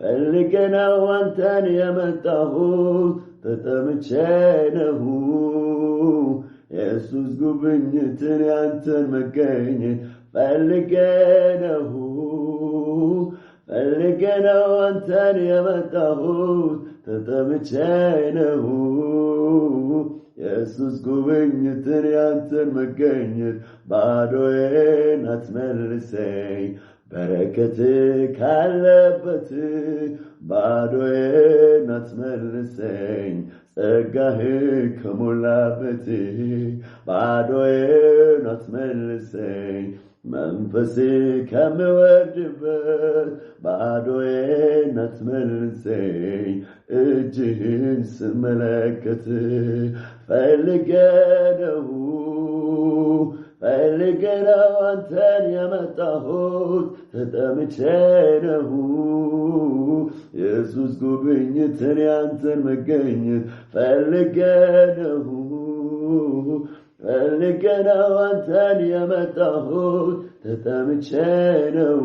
ፈልገነው አንተን የመጣሁት ተጠምቼ ነው ኢየሱስ ጉብኝትን ያንተን መገኘት ፈልገነው አንተን የመጣሁት ተጠምቼ ነው ኢየሱስ ጉብኝትን ያንተን መገኘት ባዶዬን አትመልሰኝ በረከት ካለበት ባዶዬን አትመልሰኝ ጸጋህ ከሞላበት ባዶዬን አትመልሰኝ መንፈስ ከሚወርድበት ባዶዬን አትመልሰኝ እጅህን ስመለከት ፈልገነው አንተን የመጣሁት ተጠምቼ ነው ኢየሱስ ጉብኝትን ያንተን መገኘት ፈልገነው አንተን የመጣሁት ተጠምቼ ነው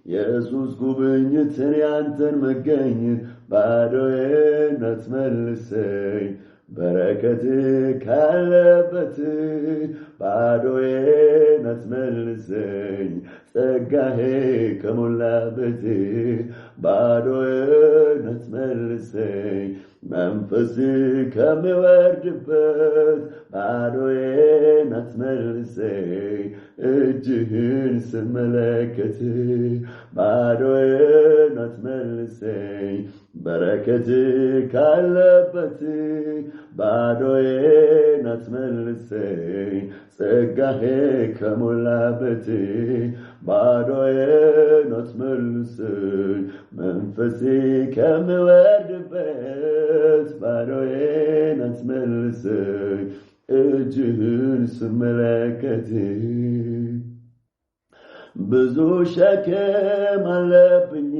ኢየሱስ ጉብኝትን ያንተን መገኘት ባዶዬን አትመልሰኝ በረከት ካለበት ባዶዬን አትመልሰኝ ጸጋህ ከሞላበት ባዶዬን አትመልሰኝ መንፈስ ከሚወርድበት ባዶዬን አትመልሰኝ እጅህን ስመለከት ባዶዬን አትመልሰኝ በረከት ካለበት ባዶዬን አትመልሰኝ ጸጋህ ከሞላበት ባዶዬን አትመልሰኝ መንፈስ ከሚወርድበት ባዶዬን አትመልሰኝ እጅህን ስመለከት ብዙ ሸክም አለብኝ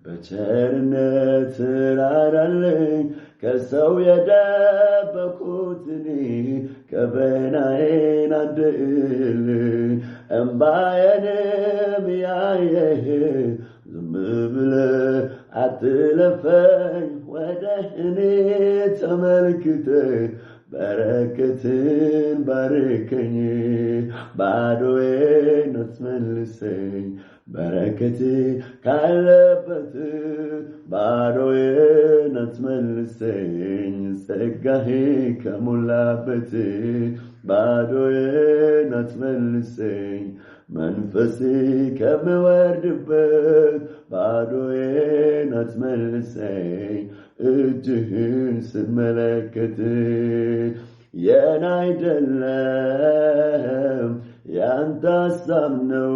በቸርነት ራራልኝ ከሰው የደበኩትን ከበናዬን አድልኝ እምባዬንም ያየህ ዝም ብለህ አትለፈኝ ወደ እኔ ተመልክተህ በረከትን ባርከኝ ባዶዬን አትመልሰኝ በረከት ካለበት ባዶዬን አትመልሰኝ ጸጋህ ከሞላበት ባዶዬን አትመልሰኝ መንፈስ ከሚወርድበት ባዶዬን አትመልሰኝ እጅህን ስመለከት የኔ አይደለም ያንተ ሐሳብ ነው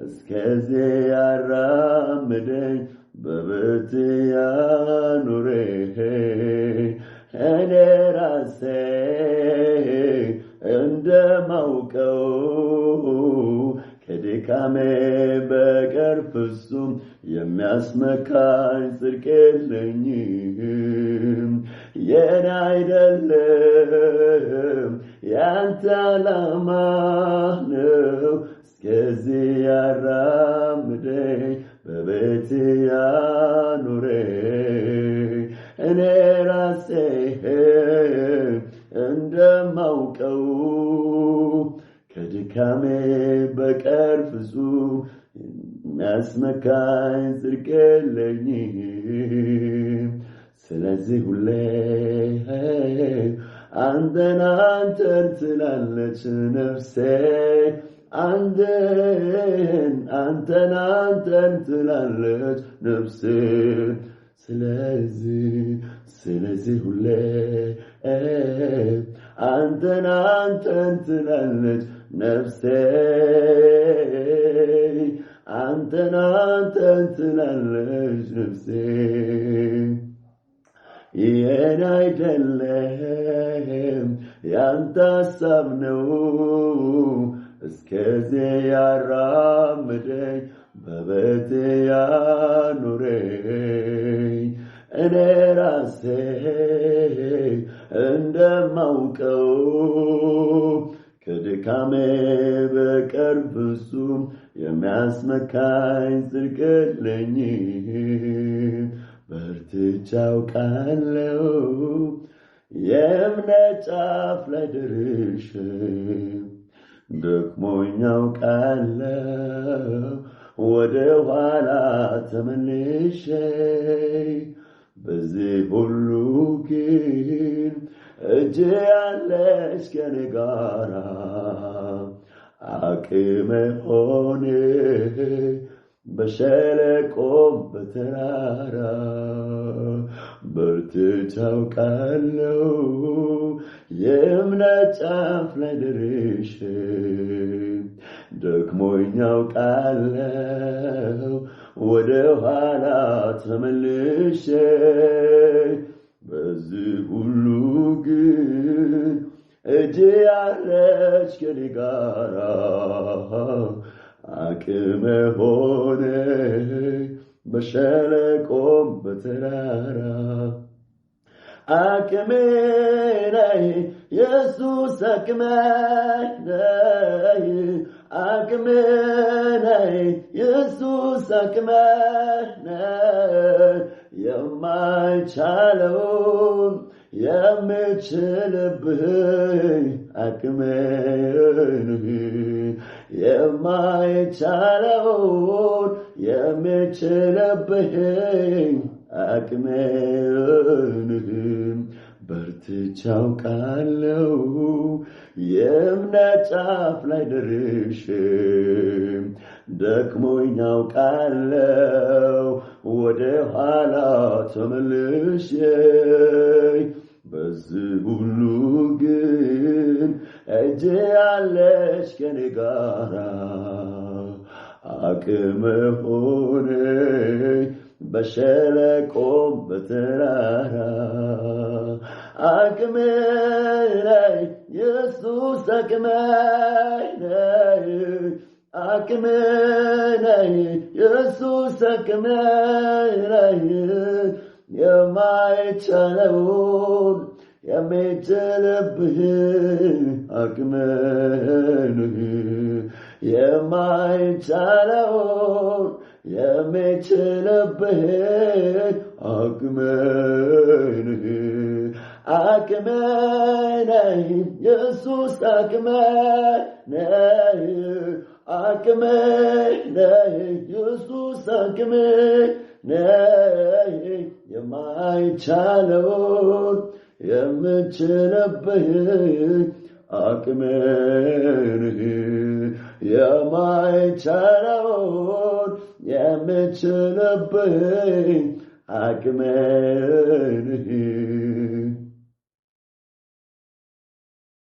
እስከዚህ ያራምደኝ በቤት ያኑረኝ እኔ ራሴ እንደማውቀው ከድካሜ በቀር ፍጹም የሚያስመካኝ ጽድቅ የለኝም የኔ አይደለም ያንተ ዓላማ ነው እስከዚህ ያራምደኝ በቤት ያኑረኝ እኔ ራሴ እንደማውቀው ከድካሜ በቀር ፍጹም የሚያስመካኝ ጽድቅ የለኝም ስለዚህ ሁሌ አንተን ትላለች ነፍሴ አንተን ትላለች ነፍሴ ስለዚህ ሁሌ አንተን ትላለች ነፍሴ አንተን ትላለች ነፍሴ የኔ አይደለም ያንተ ሐሳብ ነው እስከዚህ ያራምደኝ በቤት ያኑረኝ እኔ ራሴ እንደማውቀው ከድካሜ በቀር ፍጹም የሚያስመካኝ ጽድቅ የለኝም። በርትቼ አውቃለሁ የእምነት ጫፍ ላይ ደርሼ ደክሞኝ አውቃለሁ ወደ ኋላ ተመልሼ በዚህ ሁሉ ግን እጅ ያለች ከኔ ጋራ አቅም ሆነ በሸለቆም በተራራ በርትቼ አውቃለሁ የእምነት ጫፍ ላይ ደርሼ ደክሞኝ አውቃለሁ ወደ ኋላ ተመልሼ በዚህ ሁሉ ግን እጅ ያለች ከኔ ጋራ አቅም ሆነ በሸለቆም በተራራ አቅሜ ነህ ኢየሱስ አቅሜ ነህ አቅሜ ነህ ኢየሱስ አቅሜ ነህ የማይቻለውን የምችልብህ አቅሜ ነህ የማይቻለውን የምችልብህ አቅሜ ነህ በርትቼ አውቃለሁ የእምነት ጫፍ ላይ ደርሼ ደክሞኝ አውቃለሁ ወደ ኋላ ተመልሼ በዚህ ሁሉ ግን እጅ ያለች ከኔ ጋራ አቅም ሆነኝ በሸለቆም በተራራ አቅሜ ነህ ኢየሱስ አቅሜ ነህ አቅሜ ነህ ኢየሱስ አቅሜ ነህ የማይቻለውን የምችልብህ አቅሜ ነህ የማይቻለውን የምችልብህ አቅሜ ነህ አቅሜ ነህ ኢየሱስ አቅሜ ነህ አቅሜ ነህ ኢየሱስ አቅሜ ነህ የማይቻለውን የምችልብህ አቅሜ ነህ የማይቻለውን የምችልብህ አቅሜ ነህ